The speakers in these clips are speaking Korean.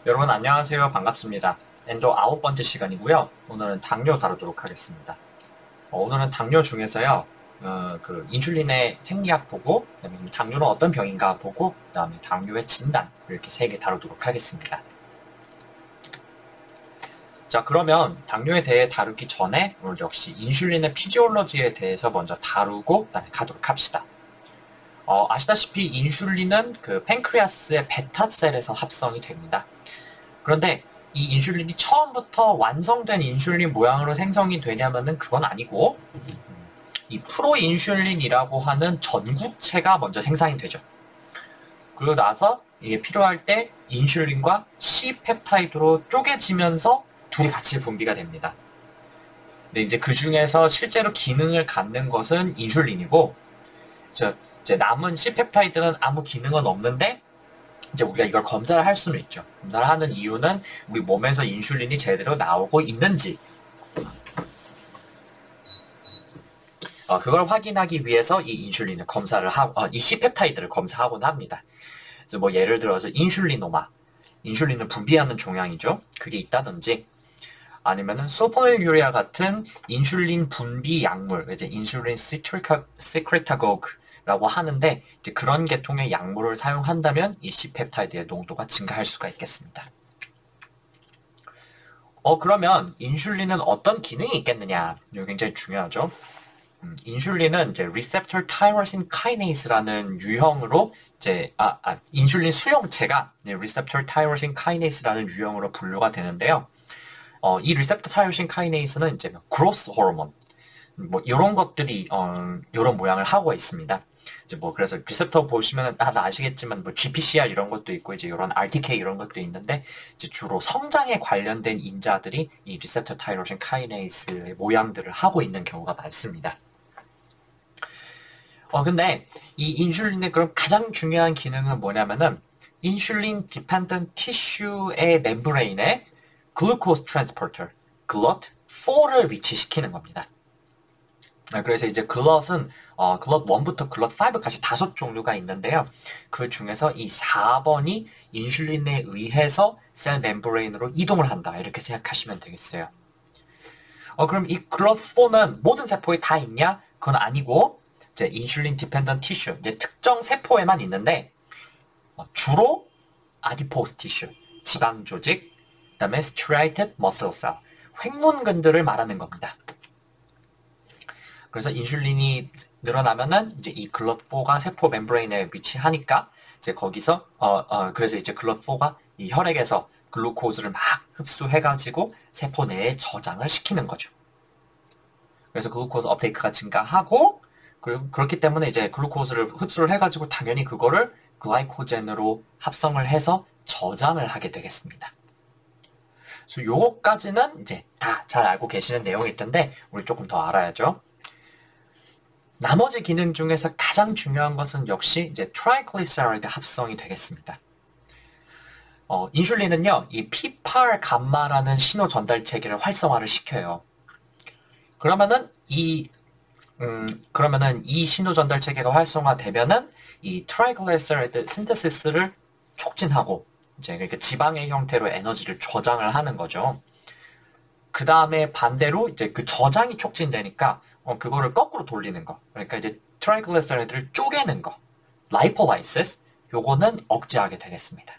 여러분 안녕하세요. 반갑습니다. 엔도 9번째 시간이고요. 오늘은 당뇨 다루도록 하겠습니다. 오늘은 당뇨 중에서요. 그 인슐린의 생리학 보고, 그다음에 당뇨는 어떤 병인가 보고, 그다음에 당뇨의 진단 이렇게 3개 다루도록 하겠습니다. 자, 그러면 당뇨에 대해 다루기 전에 오늘 역시 인슐린의 피지올로지에 대해서 먼저 다루고 그다음에 가도록 합시다. 아시다시피 인슐린은 그 팬크리아스의 베타셀에서 합성이 됩니다. 그런데 이 인슐린이 처음부터 완성된 인슐린 모양으로 생성이 되냐면은 그건 아니고, 이 프로인슐린이라고 하는 전구체가 먼저 생산이 되죠. 그리고 나서 이게 필요할 때 인슐린과 C펩타이드로 쪼개지면서 둘이 같이 분비가 됩니다. 근데 이제 그 중에서 실제로 기능을 갖는 것은 인슐린이고, 이제 남은 C펩타이드는 아무 기능은 없는데, 이제 우리가 이걸 검사를 할 수는 있죠. 검사를 하는 이유는 우리 몸에서 인슐린이 제대로 나오고 있는지, 그걸 확인하기 위해서 이 인슐린을 검사를 하고, 이 C펩타이드를 검사하곤 합니다. 그래서 뭐 예를 들어서 인슐리노마, 인슐린을 분비하는 종양이죠. 그게 있다든지, 아니면은 소포닐유리아 같은 인슐린 분비 약물, 이제 인슐린 시크레타고그라고 하는데, 이제 그런 계통의 약물을 사용한다면 이 C펩타이드의 농도가 증가할 수가 있겠습니다. 그러면 인슐린은 어떤 기능이 있겠느냐? 이거 굉장히 중요하죠. 인슐린은 이제 리셉터 타이로신 카이네이스라는 유형으로 이제 인슐린 수용체가 리셉터 타이로신 카이네이스라는 유형으로 분류가 되는데요. 이 리셉터 타이로신 카이네이스는 이제 그로스 호르몬 뭐 이런 것들이 이런 모양을 하고 있습니다. 이제 뭐 그래서 리셉터 보시면 다 아시겠지만 뭐 GPCR 이런 것도 있고 이제 이런 RTK 이런 것도 있는데, 이제 주로 성장에 관련된 인자들이 이 리셉터 타이로신 카이네이스의 모양들을 하고 있는 경우가 많습니다. 근데 이 인슐린의 그럼 가장 중요한 기능은 뭐냐면은 인슐린 디펜던트 티슈의 멤브레인에 글루코스 트랜스포터, 글럿4를 위치시키는 겁니다. 그래서 이제 글럿은 글럿 1부터 글럿 5까지 5종류가 있는데요. 그 중에서 이 4번이 인슐린에 의해서 셀 멤브레인으로 이동을 한다, 이렇게 생각하시면 되겠어요. 그럼 이 글럿 4는 모든 세포에 다 있냐? 그건 아니고, 이제 인슐린 디펜던트 티슈, 이제 특정 세포에만 있는데, 주로 아디포스 티슈, 지방 조직, 그다음에 striated muscle cell, 횡문근들을 말하는 겁니다. 그래서 인슐린이 늘어나면은 이제 이 글럿4가 세포 멤브레인에 위치하니까 이제 거기서 그래서 이제 글럿4가 이 혈액에서 글루코즈를 막 흡수해가지고 세포 내에 저장을 시키는 거죠. 그래서 글루코즈 업테이크가 증가하고, 그렇기 때문에 이제 글루코즈를 흡수를 해가지고 당연히 그거를 글라이코젠으로 합성을 해서 저장을 하게 되겠습니다. 그래서 요거까지는 이제 다 잘 알고 계시는 내용일 텐데 우리 조금 더 알아야죠. 나머지 기능 중에서 가장 중요한 것은 역시 이제 트라이글리세라이드 합성이 되겠습니다. 인슐린은요, 이 P8 감마라는 신호 전달 체계를 활성화를 시켜요. 그러면은 이 신호 전달 체계가 활성화되면은 이 트라이글리세라이드 신테시스를 촉진하고 이제 그러니까 지방의 형태로 에너지를 저장을 하는 거죠. 그 다음에 반대로 이제 그 저장이 촉진되니까 그거를 거꾸로 돌리는 거, 그러니까 이제 트라이글리세라이드를 쪼개는 거, 라이폴라이시스, 요거는 억제하게 되겠습니다.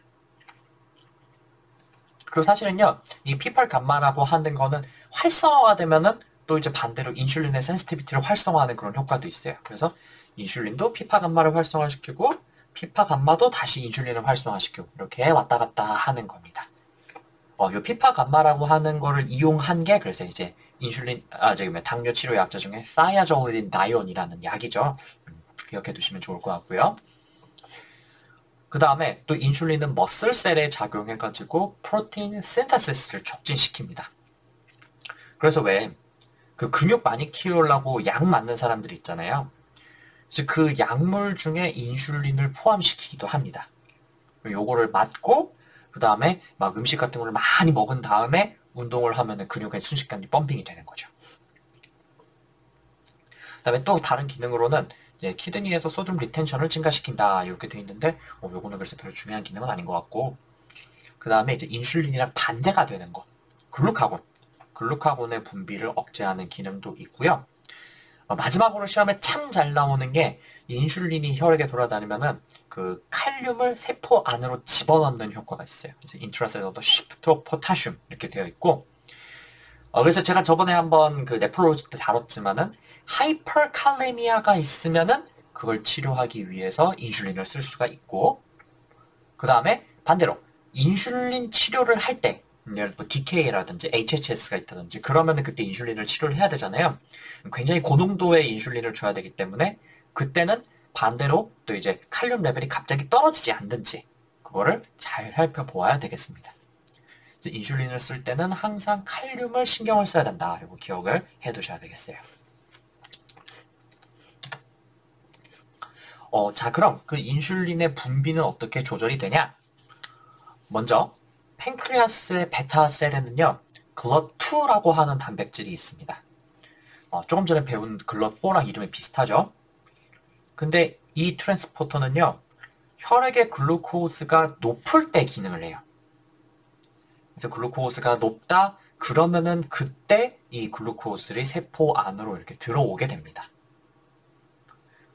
그리고 사실은요, 이 P8 감마라고 하는 거는 활성화가 되면은 또 이제 반대로 인슐린의 센시티비티를 활성화하는 그런 효과도 있어요. 그래서 인슐린도 피파 감마를 활성화시키고 피파 감마도 다시 인슐린을 활성화시키고 이렇게 왔다 갔다 하는 겁니다. 요 피파 감마라고 하는 거를 이용한 게 그래서 이제 인슐린 당뇨 치료 약자 중에 사이아졸린 다이온이라는 약이죠. 기억해 두시면 좋을 것 같고요. 그 다음에 또 인슐린은 머슬셀에 작용해가지고 프로테인 신테시스를 촉진시킵니다. 그래서 왜 그 근육 많이 키우려고 약 맞는 사람들이 있잖아요. 그래서 그 약물 중에 인슐린을 포함시키기도 합니다. 요거를 맞고 그 다음에 막 음식 같은 걸 많이 먹은 다음에 운동을 하면은 근육의 순식간에 펌핑이 되는 거죠. 그 다음에 또 다른 기능으로는 이제 키드니에서 소듐 리텐션을 증가시킨다 이렇게 돼 있는데 요거는 글쎄 별로 중요한 기능은 아닌 것 같고, 그 다음에 이제 인슐린이랑 반대가 되는 거. 글루카곤. 글루카곤의 분비를 억제하는 기능도 있고요. 마지막으로 시험에 참 잘 나오는 게 인슐린이 혈액에 돌아다니면은 그 칼륨을 세포 안으로 집어넣는 효과가 있어요. 그래서 intracellular shift of potassium 이렇게 되어 있고, 그래서 제가 저번에 한번 그 네프롤로지 때 다뤘지만은 하이퍼칼레미아가 있으면은 그걸 치료하기 위해서 인슐린을 쓸 수가 있고, 그 다음에 반대로 인슐린 치료를 할 때, 예를 들어 DKA라든지 HHS가 있다든지 그러면은 그때 인슐린을 치료를 해야 되잖아요. 굉장히 고농도의 인슐린을 줘야 되기 때문에 그때는 반대로 또 이제 칼륨 레벨이 갑자기 떨어지지 않는지 그거를 잘 살펴보아야 되겠습니다. 인슐린을 쓸 때는 항상 칼륨을 신경을 써야 된다. 이거 기억을 해두셔야 되겠어요. 자, 그럼 그 인슐린의 분비는 어떻게 조절이 되냐? 먼저 팬크리아스의 베타셀에는요, 글럿2라고 하는 단백질이 있습니다. 조금 전에 배운 글럿4랑 이름이 비슷하죠? 근데 이 트랜스포터는요, 혈액의 글루코스가 높을 때 기능을 해요. 그래서 글루코스가 높다, 그러면은 그때 이 글루코스를 세포 안으로 이렇게 들어오게 됩니다.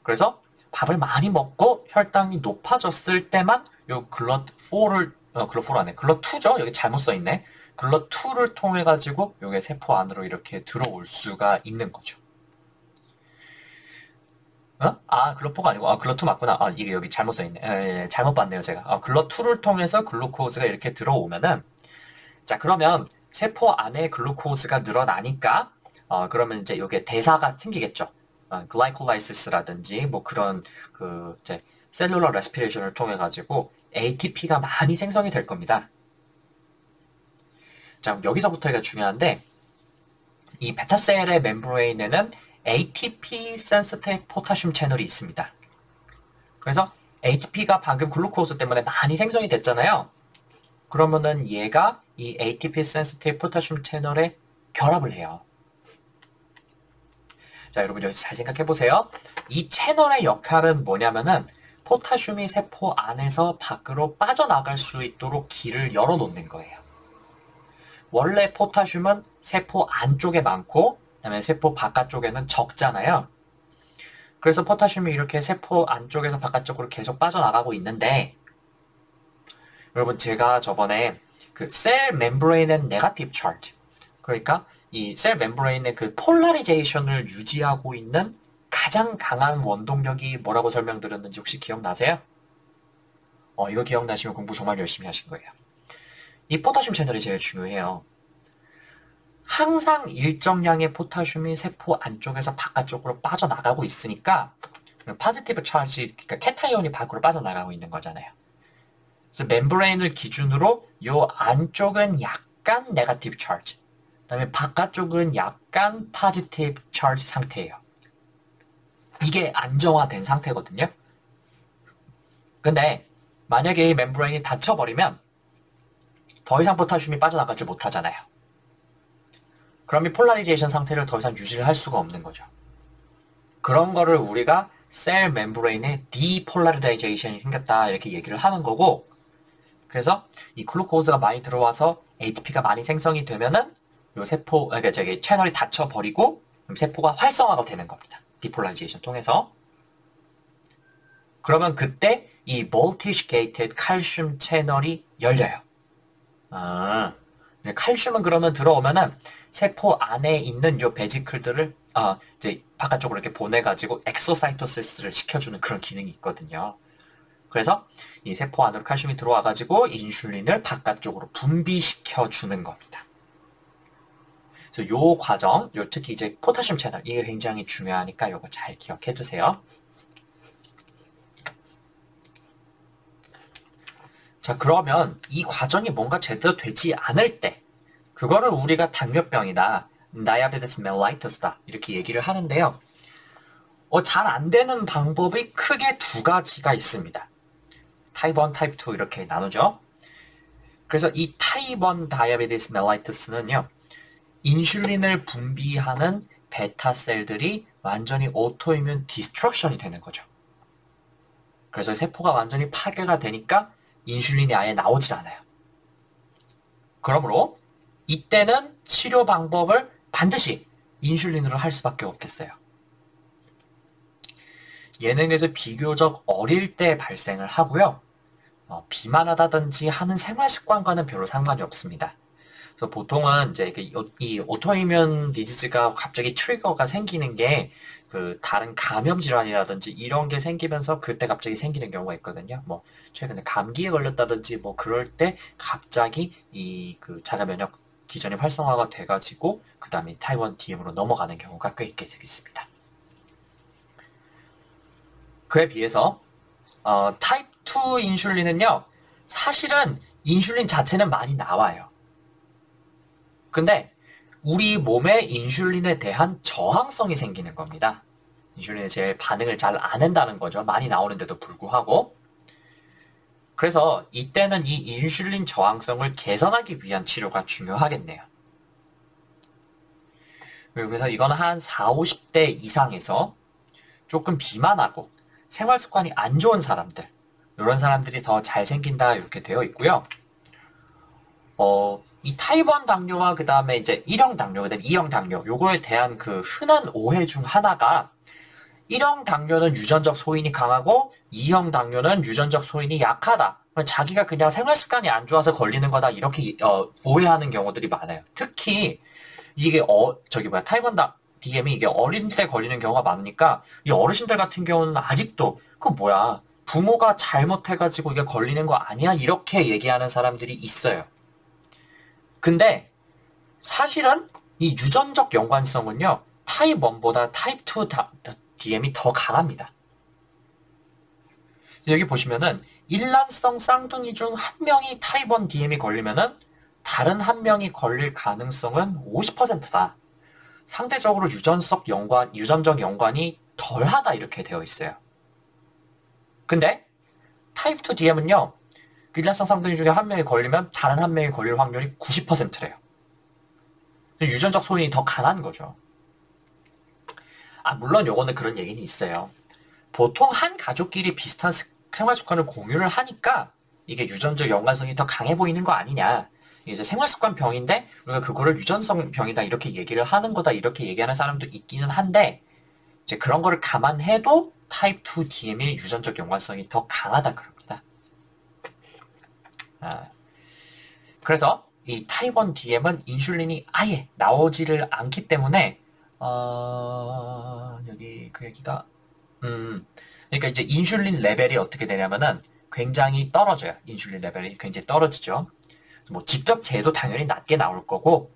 그래서 밥을 많이 먹고 혈당이 높아졌을 때만 요 글럿4를 글럿4로 안에 글럿2죠? 여기 잘못 써있네. 글럿2를 통해 가지고 요게 세포 안으로 이렇게 들어올 수가 있는 거죠. 글럿4가 아니고 글럿2 맞구나. 이게 여기 잘못 써있네. 잘못 봤네요, 제가. 글럿2를 통해서 글루코스가 이렇게 들어오면은, 자, 그러면 세포 안에 글루코스가 늘어나니까 그러면 이제 요게 대사가 생기겠죠. 글라이콜라이시스라든지 뭐 그런 그 이제 셀룰러 레스피레이션을 통해 가지고 ATP가 많이 생성이 될 겁니다. 자, 여기서부터가 중요한데, 이 베타셀의 멤브레인에는 ATP sensitive 포타슘 채널이 있습니다. 그래서 ATP가 방금 글루코스 때문에 많이 생성이 됐잖아요. 그러면은 얘가 이 ATP sensitive 포타슘 채널에 결합을 해요. 자, 여러분 여기 잘 생각해 보세요. 이 채널의 역할은 뭐냐면은 포타슘이 세포 안에서 밖으로 빠져나갈 수 있도록 길을 열어놓는 거예요. 원래 포타슘은 세포 안쪽에 많고 그다음에 세포 바깥쪽에는 적잖아요. 그래서 포타슘이 이렇게 세포 안쪽에서 바깥쪽으로 계속 빠져나가고 있는데, 여러분 제가 저번에 그 셀 멤브레인의 네거티브 차트, 그러니까 이 셀 멤브레인의 그 폴라리제이션을 유지하고 있는 가장 강한 원동력이 뭐라고 설명드렸는지 혹시 기억나세요? 이거 기억나시면 공부 정말 열심히 하신 거예요. 이 포타슘 채널이 제일 중요해요. 항상 일정량의 포타슘이 세포 안쪽에서 바깥쪽으로 빠져나가고 있으니까 포지티브 차지, 그러니까 캐타이온이 밖으로 빠져나가고 있는 거잖아요. 그래서 멤브레인을 기준으로 요 안쪽은 약간 네거티브 차지, 그다음에 바깥쪽은 약간 포지티브 차지 상태예요. 이게 안정화된 상태거든요. 근데 만약에 이 멤브레인이 닫혀버리면 더 이상 포타슘이 빠져나가지 못하잖아요. 그럼 이 폴라리제이션 상태를 더 이상 유지를 할 수가 없는 거죠. 그런 거를 우리가 셀 멤브레인에 디폴라리제이션이 생겼다 이렇게 얘기를 하는 거고, 그래서 이 글루코스가 많이 들어와서 ATP가 많이 생성이 되면은 요 세포, 그러니까 저기 채널이 닫혀버리고 세포가 활성화가 되는 겁니다. 디폴라리제이션 통해서. 그러면 그때 이 멀티시게이티드 칼슘 채널이 열려요. 칼슘은 그러면 들어오면은 세포 안에 있는 요 베지클들을 이제 바깥쪽으로 이렇게 보내가지고 엑소사이토시스를 시켜주는 그런 기능이 있거든요. 그래서 이 세포 안으로 칼슘이 들어와가지고 인슐린을 바깥쪽으로 분비시켜주는 겁니다. 그래서 요 과정, 특히 이제 포타슘 채널, 이게 굉장히 중요하니까 요거 잘 기억해 두세요. 자, 그러면 이 과정이 뭔가 제대로 되지 않을 때, 그거를 우리가 당뇨병이다, 다이아베티스 멜라이터스다 이렇게 얘기를 하는데요. 잘 안 되는 방법이 크게 두 가지가 있습니다. 타입 1, 타입 2 이렇게 나누죠. 그래서 이 타입 1 다이아베티스 멜라이터스는요, 인슐린을 분비하는 베타셀들이 완전히 오토이뮨 디스트럭션이 되는 거죠. 그래서 세포가 완전히 파괴가 되니까 인슐린이 아예 나오질 않아요. 그러므로 이때는 치료 방법을 반드시 인슐린으로 할 수밖에 없겠어요. 얘는 그래서 비교적 어릴 때 발생을 하고요. 비만하다든지 하는 생활 습관과는 별로 상관이 없습니다. 그래서 보통은 이제 이 오토이뮨 디지즈가 갑자기 트리거가 생기는 게 그 다른 감염 질환이라든지 이런 게 생기면서 그때 갑자기 생기는 경우가 있거든요. 뭐 최근에 감기에 걸렸다든지 뭐 그럴 때 갑자기 이 그 자가 면역 기전이 활성화가 돼가지고 그 다음에 타입 1 DM으로 넘어가는 경우가 꽤 있게 되겠습니다. 그에 비해서 타입 2 인슐린은요, 사실은 인슐린 자체는 많이 나와요. 근데 우리 몸에 인슐린에 대한 저항성이 생기는 겁니다. 인슐린에 제 반응을 잘 안 한다는 거죠. 많이 나오는데도 불구하고. 그래서 이때는 이 인슐린 저항성을 개선하기 위한 치료가 중요하겠네요. 그래서 이거는 한 40, 50대 이상에서 조금 비만하고 생활 습관이 안 좋은 사람들, 이런 사람들이 더 잘 생긴다 이렇게 되어 있고요. 이 타입 1 당뇨와 그 다음에 이제 1형 당뇨, 그 다음에 2형 당뇨, 요거에 대한 그 흔한 오해 중 하나가 1형 당뇨는 유전적 소인이 강하고 2형 당뇨는 유전적 소인이 약하다. 자기가 그냥 생활 습관이 안 좋아서 걸리는 거다 이렇게 오해하는 경우들이 많아요. 특히 이게 타입 1 DM이 이게 어린 때 걸리는 경우가 많으니까 이 어르신들 같은 경우는 아직도 그 뭐야 부모가 잘못해가지고 이게 걸리는 거 아니야 이렇게 얘기하는 사람들이 있어요. 근데 사실은 이 유전적 연관성은요 타입 1보다 타입 2 DM이 더 강합니다. 여기 보시면은 일란성 쌍둥이 중 한 명이 타입 1 DM이 걸리면은 다른 한 명이 걸릴 가능성은 50%다. 상대적으로 유전적 연관이 덜하다 이렇게 되어 있어요. 근데 타입 2 DM은요. 일란성 쌍둥이 중에 한 명이 걸리면 다른 한 명이 걸릴 확률이 90%래요. 유전적 소인이 더 강한 거죠. 물론 요거는 그런 얘기는 있어요. 보통 한 가족끼리 비슷한 생활 습관을 공유를 하니까 이게 유전적 연관성이 더 강해 보이는 거 아니냐. 이제 생활 습관 병인데 우리가 그거를 유전성 병이다 이렇게 얘기를 하는 거다 이렇게 얘기하는 사람도 있기는 한데 이제 그런 거를 감안해도 타입 2 DM의 유전적 연관성이 더 강하다 그럽니다. 그래서 이 타입 1 DM은 인슐린이 아예 나오지를 않기 때문에 여기 그 얘기가 그러니까 이제 인슐린 레벨이 어떻게 되냐면은 굉장히 떨어져요. 인슐린 레벨이 굉장히 떨어지죠. 뭐 직접 재도 당연히 낮게 나올 거고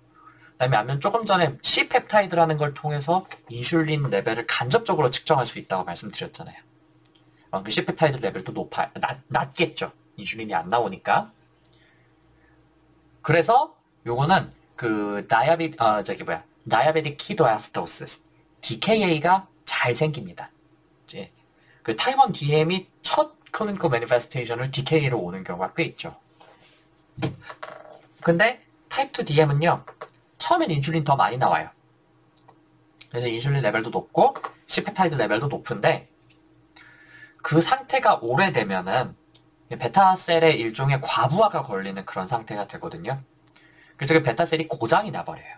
그다음에 아니면 조금 전에 C펩타이드라는 걸 통해서 인슐린 레벨을 간접적으로 측정할 수 있다고 말씀드렸잖아요. 그 C펩타이드 레벨도 낮겠죠. 인슐린이 안 나오니까. 그래서 요거는 그 다이아베틱 키토아시도시스 DKA가 잘 생깁니다. 이제 그 타입 1 DM이 첫 클리니컬 매니페스테이션을 DKA로 오는 경우가 꽤 있죠. 근데 타입 2 DM은요. 처음엔 인슐린 더 많이 나와요. 그래서 인슐린 레벨도 높고 C펩타이드 레벨도 높은데 그 상태가 오래되면은 베타셀의 일종의 과부하가 걸리는 그런 상태가 되거든요. 그래서 그 베타셀이 고장이 나버려요.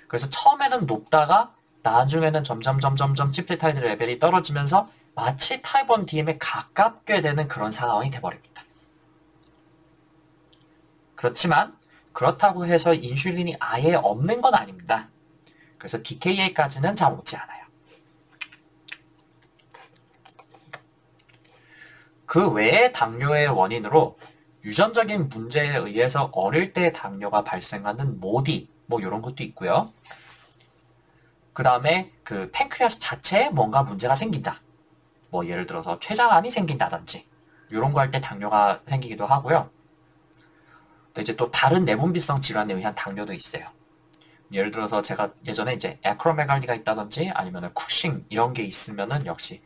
그래서 처음에는 높다가 나중에는 점점 C펩타이드 레벨이 떨어지면서 마치 타입 1 DM에 가깝게 되는 그런 상황이 돼버립니다. 그렇지만 그렇다고 해서 인슐린이 아예 없는 건 아닙니다. 그래서 DKA까지는 잘 오지 않아요. 그 외에 당뇨의 원인으로 유전적인 문제에 의해서 어릴 때 당뇨가 발생하는 모디 뭐 이런 것도 있고요. 그 다음에 그 팬크리아스 자체에 뭔가 문제가 생긴다. 뭐 예를 들어서 췌장암이 생긴다든지 이런 거 할 때 당뇨가 생기기도 하고요. 또 이제 또 다른 내분비성 질환에 의한 당뇨도 있어요. 예를 들어서 제가 예전에 이제 애크로메갈리가 있다든지 아니면 쿠싱 이런 게 있으면은 역시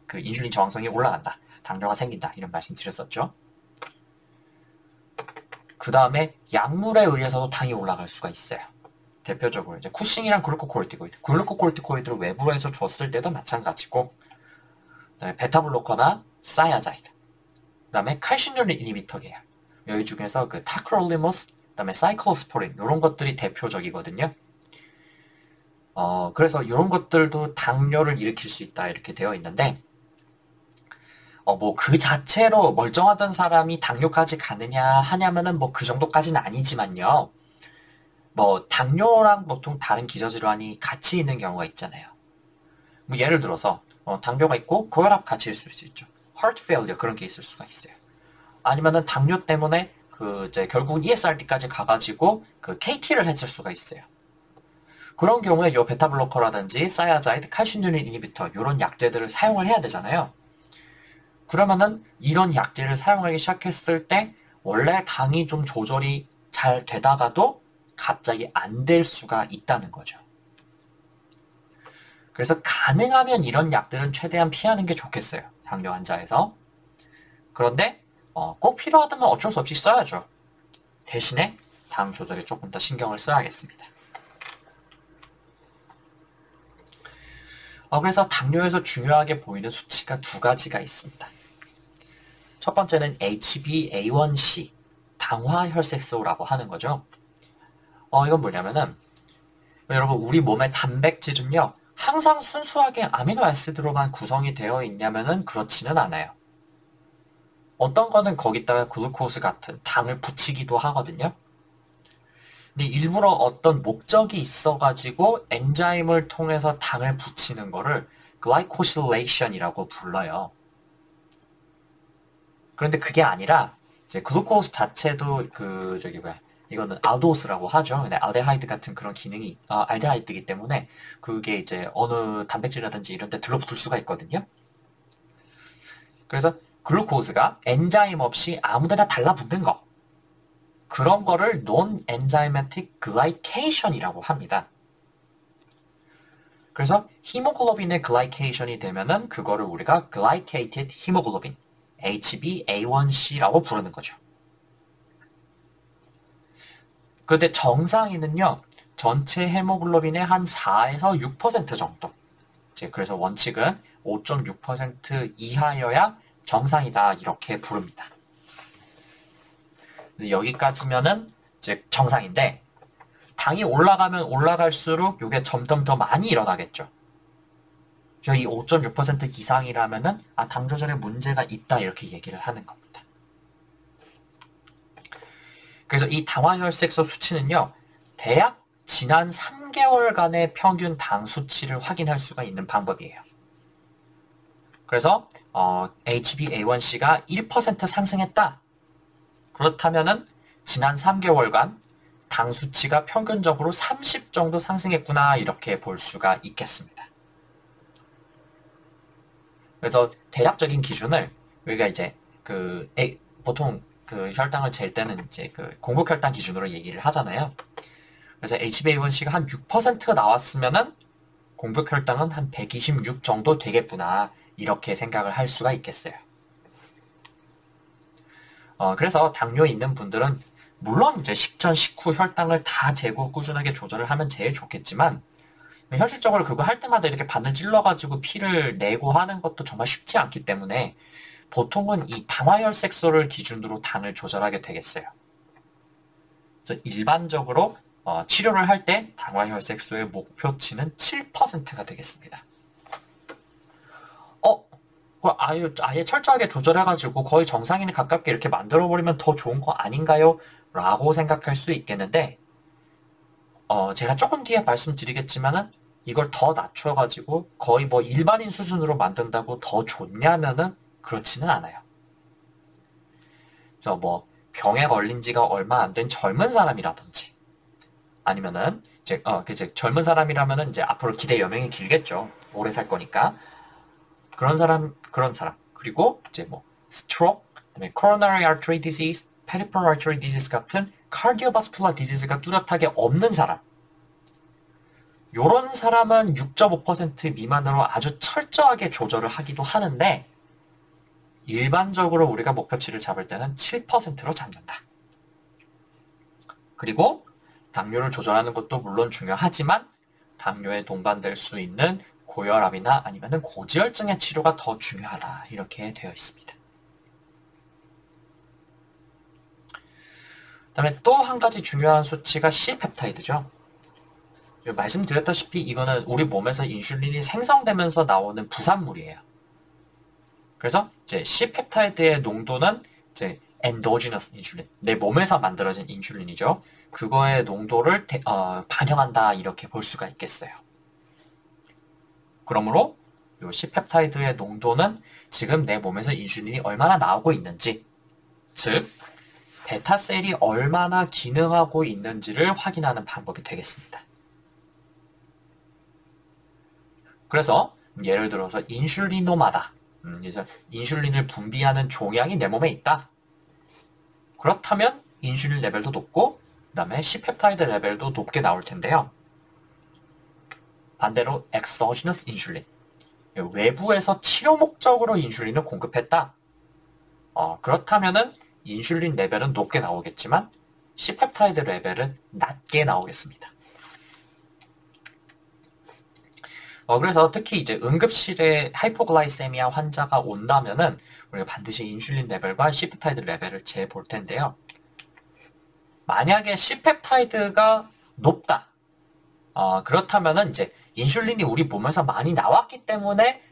그 인슐린 저항성이 올라간다. 당뇨가 생긴다. 이런 말씀 드렸었죠. 그 다음에 약물에 의해서도 당이 올라갈 수가 있어요. 대표적으로 이제 쿠싱이랑 글루코코르티코이드. 글루코코르티코이드를 외부에서 줬을 때도 마찬가지고 그다음에 베타블로커나 사야자이드. 그 다음에 칼슘 이니비터 계열. 여기 중에서 그 타크롤리무스, 그다음에 사이클로스포린 이런 것들이 대표적이거든요. 그래서 이런 것들도 당뇨를 일으킬 수 있다 이렇게 되어 있는데 뭐 그 자체로 멀쩡하던 사람이 당뇨까지 가느냐 하냐면은 뭐 그 정도까지는 아니지만요. 뭐 당뇨랑 보통 다른 기저질환이 같이 있는 경우가 있잖아요. 뭐 예를 들어서 당뇨가 있고 고혈압 같이 있을 수 있죠. heart failure 그런 게 있을 수가 있어요. 아니면은 당뇨 때문에 그 이제 결국은 ESRD까지 가가지고 그 KT를 했을 수가 있어요. 그런 경우에 요 베타블로커라든지 사야자이드, 칼슘유닌 이니비터 이런 약제들을 사용을 해야 되잖아요. 그러면은 이런 약제를 사용하기 시작했을 때 원래 당이 좀 조절이 잘 되다가도 갑자기 안 될 수가 있다는 거죠. 그래서 가능하면 이런 약들은 최대한 피하는 게 좋겠어요. 당뇨 환자에서. 그런데 꼭 필요하다면 어쩔 수 없이 써야죠. 대신에 당 조절에 조금 더 신경을 써야겠습니다. 그래서 당뇨에서 중요하게 보이는 수치가 두 가지가 있습니다. 첫 번째는 HbA1c, 당화혈색소라고 하는 거죠. 이건 뭐냐면은 여러분 우리 몸의 단백질은요 항상 순수하게 아미노아시드로만 구성이 되어 있냐면은 그렇지는 않아요. 어떤 거는 거기다가 글루코스 같은 당을 붙이기도 하거든요. 근데 일부러 어떤 목적이 있어가지고 엔자임을 통해서 당을 붙이는 거를 글라이코실레이션이라고 불러요. 그런데 그게 아니라 이제 글루코스 자체도 이거는 알도스라고 하죠. 근데 알데하이드 같은 그런 기능이 알데하이드이기 때문에 그게 이제 어느 단백질이라든지 이런 데 들러붙을 수가 있거든요. 그래서 글루코스가 엔자임 없이 아무데나 달라붙는 거 그런 거를 non-enzymatic glycation이라고 합니다. 그래서 히모글로빈의 글라이케이션이 되면은 그거를 우리가 glycated hemoglobin, HbA1c라고 부르는 거죠. 그런데 정상인은요, 전체 헤모글로빈의 한 4에서 6% 정도. 그래서 원칙은 5.6% 이하여야 정상이다 이렇게 부릅니다. 여기까지면은 이제 정상인데 당이 올라가면 올라갈수록 이게 점점 더 많이 일어나겠죠. 이 5.6% 이상이라면은 당 조절에 문제가 있다 이렇게 얘기를 하는 겁니다. 그래서 이 당화혈색소 수치는요. 대략 지난 3개월간의 평균 당 수치를 확인할 수가 있는 방법이에요. 그래서 HbA1c가 1% 상승했다. 그렇다면은 지난 3개월간 당 수치가 평균적으로 30 정도 상승했구나 이렇게 볼 수가 있겠습니다. 그래서 대략적인 기준을 우리가 이제 보통 그 혈당을 잴 때는 이제 그 공복 혈당 기준으로 얘기를 하잖아요. 그래서 HbA1c가 한 6% 나왔으면은 공복 혈당은 한 126 정도 되겠구나 이렇게 생각을 할 수가 있겠어요. 그래서 당뇨 있는 분들은 물론 이제 식전 식후 혈당을 다 재고 꾸준하게 조절을 하면 제일 좋겠지만 현실적으로 그거 할 때마다 이렇게 바늘 찔러가지고 피를 내고 하는 것도 정말 쉽지 않기 때문에 보통은 이 당화혈색소를 기준으로 당을 조절하게 되겠어요. 그래서 일반적으로 치료를 할 때 당화혈색소의 목표치는 7%가 되겠습니다. 아예 철저하게 조절해가지고 거의 정상인에 가깝게 이렇게 만들어버리면 더 좋은 거 아닌가요? 라고 생각할 수 있겠는데 제가 조금 뒤에 말씀드리겠지만은 이걸 더 낮춰가지고 거의 뭐 일반인 수준으로 만든다고 더 좋냐면은 그렇지는 않아요. 그래서 뭐 병에 걸린 지가 얼마 안 된 젊은 사람이라든지 아니면은 이제 젊은 사람이라면은 이제 앞으로 기대 여명이 길겠죠. 오래 살 거니까. 그런 사람 그리고 이제 뭐 스트로크, 그다음에 coronary artery disease, peripheral artery disease 같은 cardiovascular disease가 뚜렷하게 없는 사람. 요런 사람은 6.5% 미만으로 아주 철저하게 조절을 하기도 하는데 일반적으로 우리가 목표치를 잡을 때는 7%로 잡는다. 그리고 당뇨를 조절하는 것도 물론 중요하지만 당뇨에 동반될 수 있는 고혈압이나 아니면 고지혈증의 치료가 더 중요하다 이렇게 되어 있습니다. 그다음에 또 한 가지 중요한 수치가 C펩타이드죠. 말씀드렸다시피 이거는 우리 몸에서 인슐린이 생성되면서 나오는 부산물이에요. 그래서 이제 C펩타이드의 농도는 이제 엔도지너스 인슐린, 내 몸에서 만들어진 인슐린이죠. 그거의 농도를 반영한다 이렇게 볼 수가 있겠어요. 그러므로 이 C펩타이드의 농도는 지금 내 몸에서 인슐린이 얼마나 나오고 있는지, 즉 베타셀이 얼마나 기능하고 있는지를 확인하는 방법이 되겠습니다. 그래서 예를 들어서 인슐리노마다, 그래서 인슐린을 분비하는 종양이 내 몸에 있다. 그렇다면 인슐린 레벨도 높고 그 다음에 C펩타이드 레벨도 높게 나올 텐데요. 반대로 엑소지너스 인슐린, 외부에서 치료 목적으로 인슐린을 공급했다. 그렇다면은 인슐린 레벨은 높게 나오겠지만 C펩타이드 레벨은 낮게 나오겠습니다. 그래서 특히 이제 응급실에 하이포글라이세미아 환자가 온다면은 우리가 반드시 인슐린 레벨과 C펩타이드 레벨을 재볼 텐데요. 만약에 C펩타이드가 높다. 그렇다면은 이제 인슐린이 우리 몸에서 많이 나왔기 때문에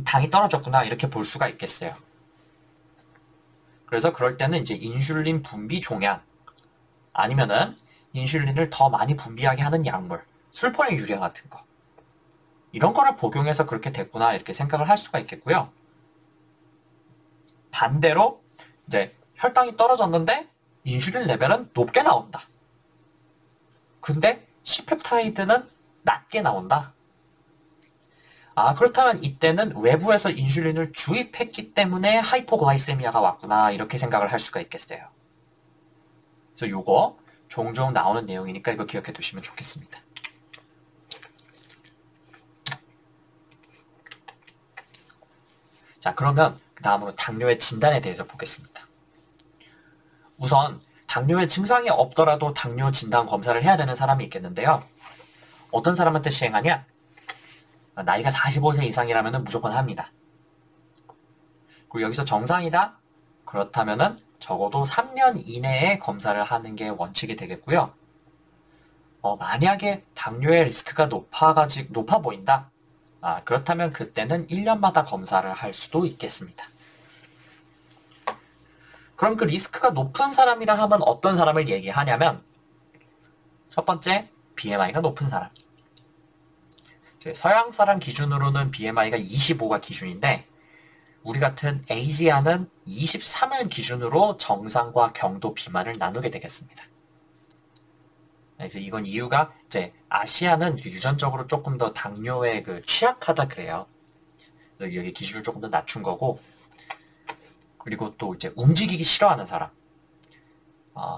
당이 떨어졌구나 이렇게 볼 수가 있겠어요. 그래서 그럴 때는 이제 인슐린 분비 종양, 아니면은 인슐린을 더 많이 분비하게 하는 약물, 술포닉 유리아 같은 거, 이런 거를 복용해서 그렇게 됐구나 이렇게 생각을 할 수가 있겠고요. 반대로 이제 혈당이 떨어졌는데 인슐린 레벨은 높게 나온다. 근데 C펩타이드는 낮게 나온다. 그렇다면 이때는 외부에서 인슐린을 주입했기 때문에 하이포글라이세미아가 왔구나 이렇게 생각을 할 수가 있겠어요. 그래서 요거 종종 나오는 내용이니까 이거 기억해 두시면 좋겠습니다. 자, 그러면 그 다음으로 당뇨의 진단에 대해서 보겠습니다. 우선 당뇨의 증상이 없더라도 당뇨 진단 검사를 해야 되는 사람이 있겠는데요. 어떤 사람한테 시행하냐? 나이가 45세 이상이라면 무조건 합니다. 그리고 여기서 정상이다? 그렇다면 적어도 3년 이내에 검사를 하는 게 원칙이 되겠고요. 만약에 당뇨의 리스크가 높아 보인다? 그렇다면 그때는 1년마다 검사를 할 수도 있겠습니다. 그럼 그 리스크가 높은 사람이라 하면 어떤 사람을 얘기하냐면, 첫 번째, BMI가 높은 사람. 서양 사람 기준으로는 BMI가 25가 기준인데 우리 같은 아시아는 23을 기준으로 정상과 경도 비만을 나누게 되겠습니다. 이건 이유가 이제 아시아는 유전적으로 조금 더 당뇨에 취약하다 그래요. 여기 기준을 조금 더 낮춘 거고, 그리고 또 이제 움직이기 싫어하는 사람,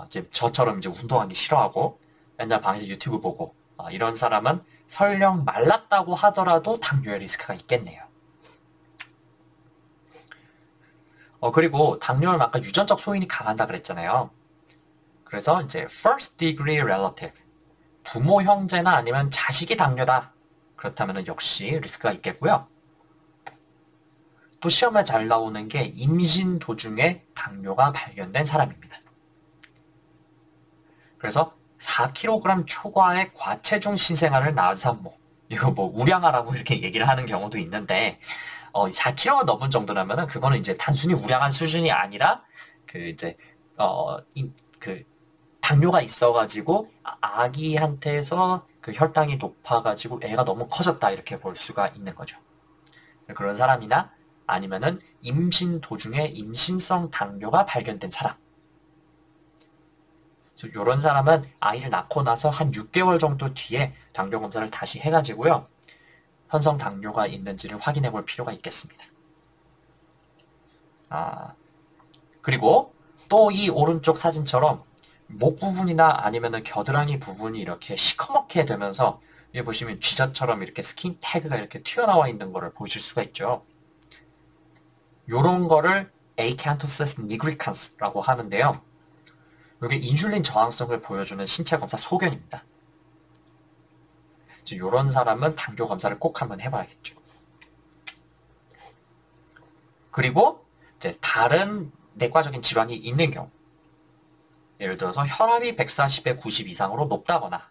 이제 저처럼 이제 운동하기 싫어하고 맨날 방에서 유튜브 보고 이런 사람은 설령 말랐다고 하더라도 당뇨의 리스크가 있겠네요. 그리고 당뇨는 아까 유전적 소인이 강한다 그랬잖아요. 그래서 이제 first degree relative, 부모 형제나 아니면 자식이 당뇨다. 그렇다면 역시 리스크가 있겠고요. 또 시험에 잘 나오는 게 임신 도중에 당뇨가 발견된 사람입니다. 그래서 4kg 초과의 과체중 신생아를 낳은 산모, 이거 뭐 우량아라고 이렇게 얘기를 하는 경우도 있는데 4kg가 넘은 정도라면은 그거는 이제 단순히 우량한 수준이 아니라 당뇨가 있어가지고 아기한테서 그 혈당이 높아가지고 애가 너무 커졌다 이렇게 볼 수가 있는 거죠. 그런 사람이나 아니면은 임신 도중에 임신성 당뇨가 발견된 사람. 이런 사람은 아이를 낳고 나서 한 6개월 정도 뒤에 당뇨 검사를 다시 해가지고요. 현성 당뇨가 있는지를 확인해 볼 필요가 있겠습니다. 그리고 또 이 오른쪽 사진처럼 목 부분이나 아니면은 겨드랑이 부분이 이렇게 시커멓게 되면서 여기 보시면 쥐자처럼 이렇게 스킨 태그가 이렇게 튀어나와 있는 거를 보실 수가 있죠. 요런 거를 Acanthosis nigricанс라고 하는데요. 이게 인슐린 저항성을 보여주는 신체 검사 소견입니다. 이런 사람은 당뇨 검사를 꼭 한번 해봐야겠죠. 그리고 이제 다른 내과적인 질환이 있는 경우, 예를 들어서 혈압이 140에 90 이상으로 높다거나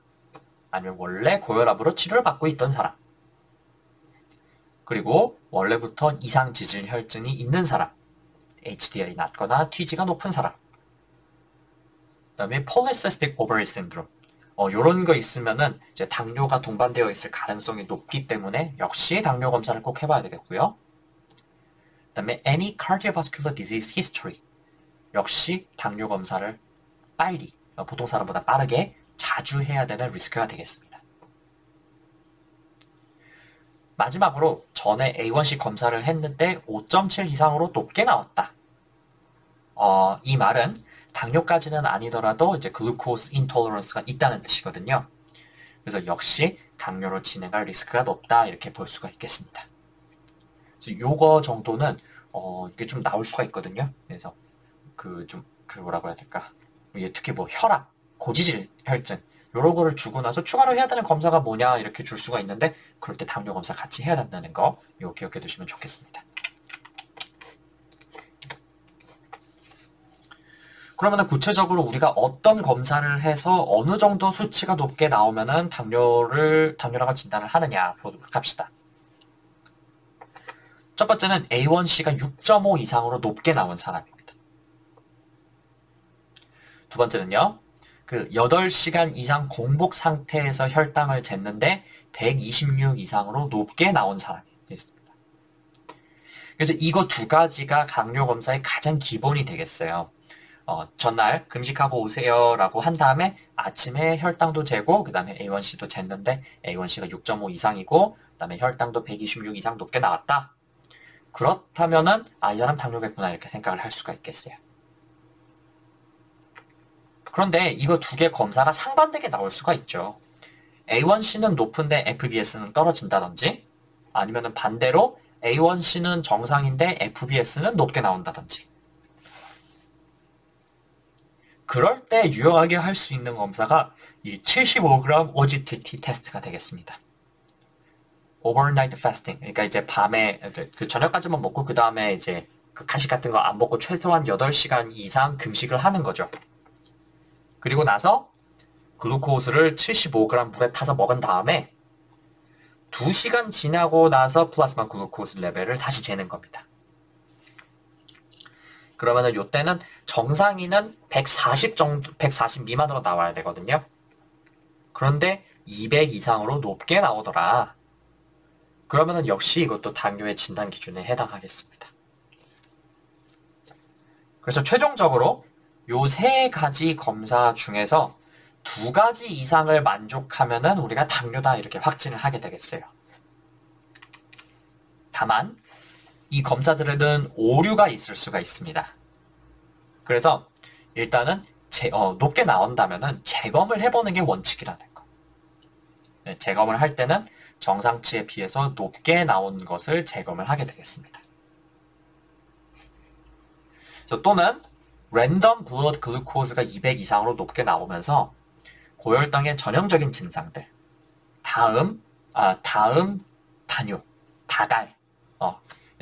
아니면 원래 고혈압으로 치료를 받고 있던 사람, 그리고 원래부터 이상 지질 혈증이 있는 사람, HDL이 낮거나 TG가 높은 사람, 그 다음에 Polycystic Ovary Syndrome, 요런 거 있으면은 이제 당뇨가 동반되어 있을 가능성이 높기 때문에 역시 당뇨 검사를 꼭 해봐야 되겠고요. 그 다음에 Any Cardiovascular Disease History, 역시 당뇨 검사를 빨리, 보통 사람보다 빠르게 자주 해야 되는 리스크가 되겠습니다. 마지막으로 전에 A1C 검사를 했는데 5.7 이상으로 높게 나왔다. 이 말은 당뇨까지는 아니더라도 이제 글루코스 인톨러런스가 있다는 뜻이거든요. 그래서 역시 당뇨로 진행할 리스크가 높다 이렇게 볼 수가 있겠습니다. 그래서 요거 정도는 이게 좀 나올 수가 있거든요. 그래서 그 뭐라고 해야 될까? 이게 특히 뭐 혈압, 고지질 혈증 요런 거를 주고 나서 추가로 해야 되는 검사가 뭐냐 이렇게 줄 수가 있는데 그럴 때 당뇨 검사 같이 해야 된다는 거 이거 기억해 두시면 좋겠습니다. 그러면 구체적으로 우리가 어떤 검사를 해서 어느 정도 수치가 높게 나오면은 당뇨라고 진단을 하느냐 보도록 합시다. 첫 번째는 A1C가 6.5 이상으로 높게 나온 사람입니다. 두 번째는요, 8시간 이상 공복 상태에서 혈당을 쟀는데 126 이상으로 높게 나온 사람이 있습니다. 그래서 이거 두 가지가 당뇨 검사의 가장 기본이 되겠어요. 전날 금식하고 오세요라고 한 다음에 아침에 혈당도 재고 그 다음에 A1C도 쟀는데 A1C가 6.5 이상이고 그 다음에 혈당도 126 이상 높게 나왔다. 그렇다면은 이 사람 당뇨겠구나 이렇게 생각을 할 수가 있겠어요. 그런데 이거 두 개 검사가 상반되게 나올 수가 있죠. A1C는 높은데 FBS는 떨어진다든지 아니면은 반대로 A1C는 정상인데 FBS는 높게 나온다든지. 그럴 때 유용하게 할 수 있는 검사가 이 75g OGTT 테스트가 되겠습니다. Overnight Fasting. 그러니까 이제 밤에 그 저녁까지만 먹고 그 다음에 이제 그 간식 같은 거 안 먹고 최소한 8시간 이상 금식을 하는 거죠. 그리고 나서 글루코스를 75g 물에 타서 먹은 다음에 2시간 지나고 나서 플라스마 글루코스 레벨을 다시 재는 겁니다. 그러면은 요때는 정상인은 140 미만으로 나와야 되거든요. 그런데 200 이상으로 높게 나오더라. 그러면은 역시 이것도 당뇨의 진단 기준에 해당하겠습니다. 그래서 최종적으로 요 세 가지 검사 중에서 2가지 이상을 만족하면은 우리가 당뇨다 이렇게 확진을 하게 되겠어요. 다만 이 검사들에는 오류가 있을 수가 있습니다. 그래서 일단은 높게 나온다면은 재검을 해보는 게 원칙이라는 거. 네, 재검을 할 때는 정상치에 비해서 높게 나온 것을 재검을 하게 되겠습니다. 또는 랜덤 블러드 글루코즈가 200 이상으로 높게 나오면서 고혈당의 전형적인 증상들, 다음 단뇨, 다갈,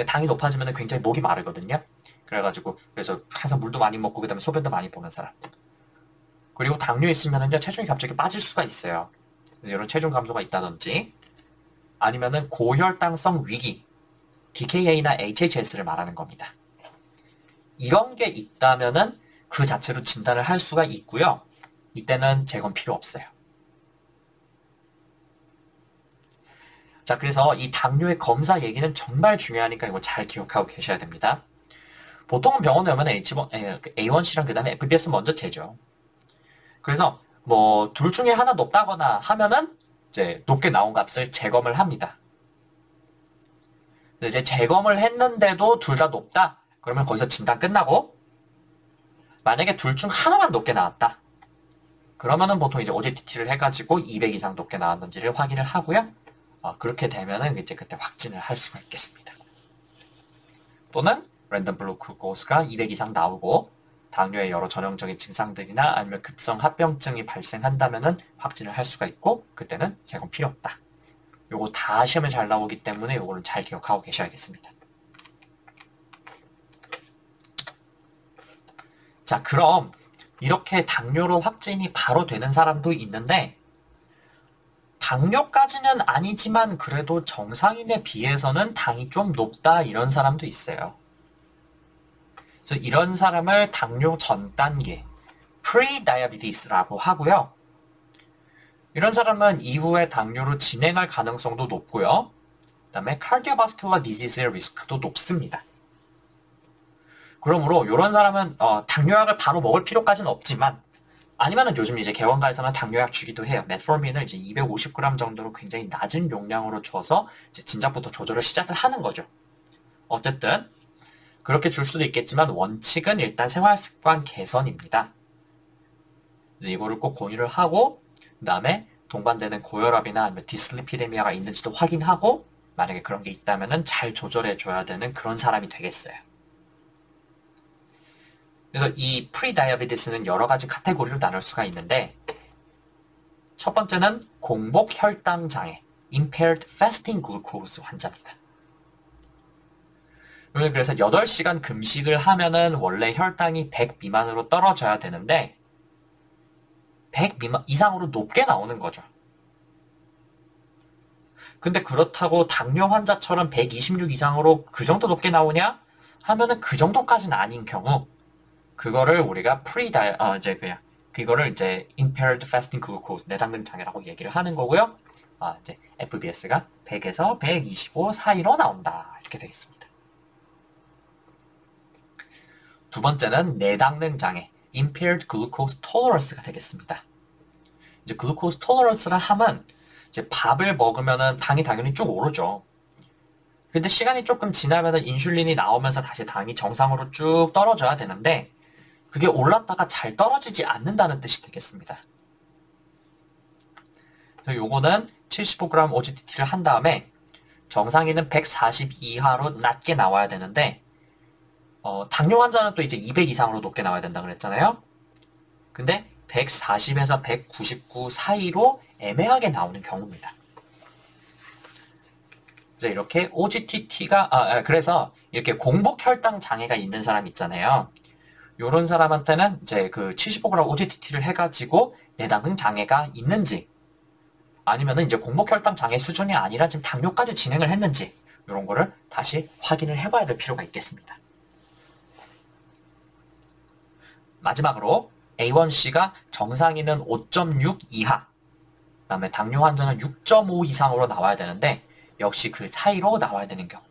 당이 높아지면 굉장히 목이 마르거든요. 그래서 항상 물도 많이 먹고 그 다음에 소변도 많이 보는 사람. 그리고 당뇨 있으면은요 체중이 갑자기 빠질 수가 있어요. 이런 체중 감소가 있다든지 아니면은 고혈당성 위기, DKA나 HHS를 말하는 겁니다. 이런 게 있다면은 그 자체로 진단을 할 수가 있고요. 이때는 재검 필요 없어요. 자, 그래서 이 당뇨의 검사 얘기는 정말 중요하니까 이거 잘 기억하고 계셔야 됩니다. 보통은 병원에 오면 A1C랑 그 다음에 FBS 먼저 재죠. 그래서 뭐 둘 중에 하나 높다거나 하면은 이제 높게 나온 값을 재검을 합니다. 이제 재검을 했는데도 둘 다 높다? 그러면 거기서 진단 끝나고 만약에 둘 중 하나만 높게 나왔다. 그러면은 보통 이제 OGTT를 해가지고 200 이상 높게 나왔는지를 확인을 하고요. 그렇게 되면은 이제 그때 확진을 할 수가 있겠습니다. 또는 랜덤 블루 글루코스가 200 이상 나오고 당뇨의 여러 전형적인 증상들이나 아니면 급성 합병증이 발생한다면은 확진을 할 수가 있고 그때는 재검 필요 없다. 요거 다 시험에 잘 나오기 때문에 요거를 잘 기억하고 계셔야겠습니다. 자, 그럼 이렇게 당뇨로 확진이 바로 되는 사람도 있는데 당뇨까지는 아니지만 그래도 정상인에 비해서는 당이 좀 높다 이런 사람도 있어요. 그래서 이런 사람을 당뇨 전 단계 pre-diabetes라고 하고요. 이런 사람은 이후에 당뇨로 진행할 가능성도 높고요. 그 다음에 cardiovascular disease의 리스크도 높습니다. 그러므로 이런 사람은 당뇨약을 바로 먹을 필요까지는 없지만 아니면은 요즘 이제 개원가에서는 당뇨약 주기도 해요. 메트포르민을 이제 250g 정도로 굉장히 낮은 용량으로 줘서 이제 진작부터 조절을 시작을 하는 거죠. 어쨌든 그렇게 줄 수도 있겠지만 원칙은 일단 생활습관 개선입니다. 이거를 꼭 공유를 하고 그 다음에 동반되는 고혈압이나 아니면 디슬리피데미아가 있는지도 확인하고 만약에 그런 게 있다면은 잘 조절해 줘야 되는 그런 사람이 되겠어요. 그래서 이 프리다이아베티스는 여러 가지 카테고리로 나눌 수가 있는데 첫 번째는 공복 혈당 장애, impaired fasting glucose 환자입니다. 그래서 8시간 금식을 하면은 원래 혈당이 100 미만으로 떨어져야 되는데 100 미만 이상으로 높게 나오는 거죠. 근데 그렇다고 당뇨 환자처럼 126 이상으로 그 정도 높게 나오냐? 하면은 그 정도까지는 아닌 경우 그거를 우리가 그거를 이제 impaired fasting glucose 내당능 장애라고 얘기를 하는 거고요. 이제 FBS가 100에서 125 사이로 나온다. 이렇게 되겠습니다. 두 번째는 내당능 장애, impaired glucose tolerance가 되겠습니다. 이제 glucose tolerance를 하면 이제 밥을 먹으면은 당이 당연히 쭉 오르죠. 근데 시간이 조금 지나면은 인슐린이 나오면서 다시 당이 정상으로 쭉 떨어져야 되는데 그게 올랐다가 잘 떨어지지 않는다는 뜻이 되겠습니다. 요거는 75g OGTT를 한 다음에 정상인은 140 이하로 낮게 나와야 되는데 당뇨 환자는 또 이제 200 이상으로 높게 나와야 된다 그랬잖아요. 근데 140에서 199 사이로 애매하게 나오는 경우입니다. 이렇게 OGTT가 그래서 이렇게 공복 혈당 장애가 있는 사람 있잖아요. 요런 사람한테는 이제 그 75g OGTT를 해가지고 내당능 장애가 있는지 아니면은 이제 공복 혈당 장애 수준이 아니라 지금 당뇨까지 진행을 했는지 이런 거를 다시 확인을 해봐야 될 필요가 있겠습니다. 마지막으로 A1C가 정상인은 5.6 이하, 그 다음에 당뇨 환자는 6.5 이상으로 나와야 되는데 역시 그 사이로 나와야 되는 경우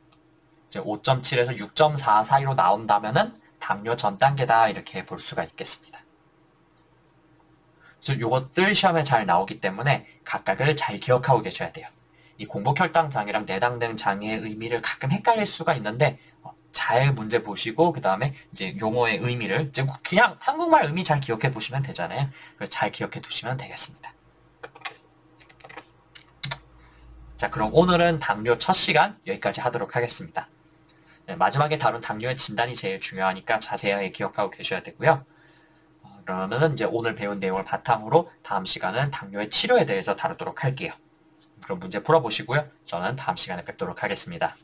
이제 5.7에서 6.4 사이로 나온다면은 당뇨 전 단계다 이렇게 볼 수가 있겠습니다. 그래서 이것들 시험에 잘 나오기 때문에 각각을 잘 기억하고 계셔야 돼요. 이 공복 혈당 장애랑 내당능 장애의 의미를 가끔 헷갈릴 수가 있는데 잘 문제 보시고 그 다음에 이제 용어의 의미를 이제 그냥 한국말 의미 잘 기억해 보시면 되잖아요. 잘 기억해 두시면 되겠습니다. 자, 그럼 오늘은 당뇨 첫 시간 여기까지 하도록 하겠습니다. 네, 마지막에 다룬 당뇨의 진단이 제일 중요하니까 자세하게 기억하고 계셔야 되고요. 그러면은 이제 오늘 배운 내용을 바탕으로 다음 시간은 당뇨의 치료에 대해서 다루도록 할게요. 그럼 문제 풀어보시고요. 저는 다음 시간에 뵙도록 하겠습니다.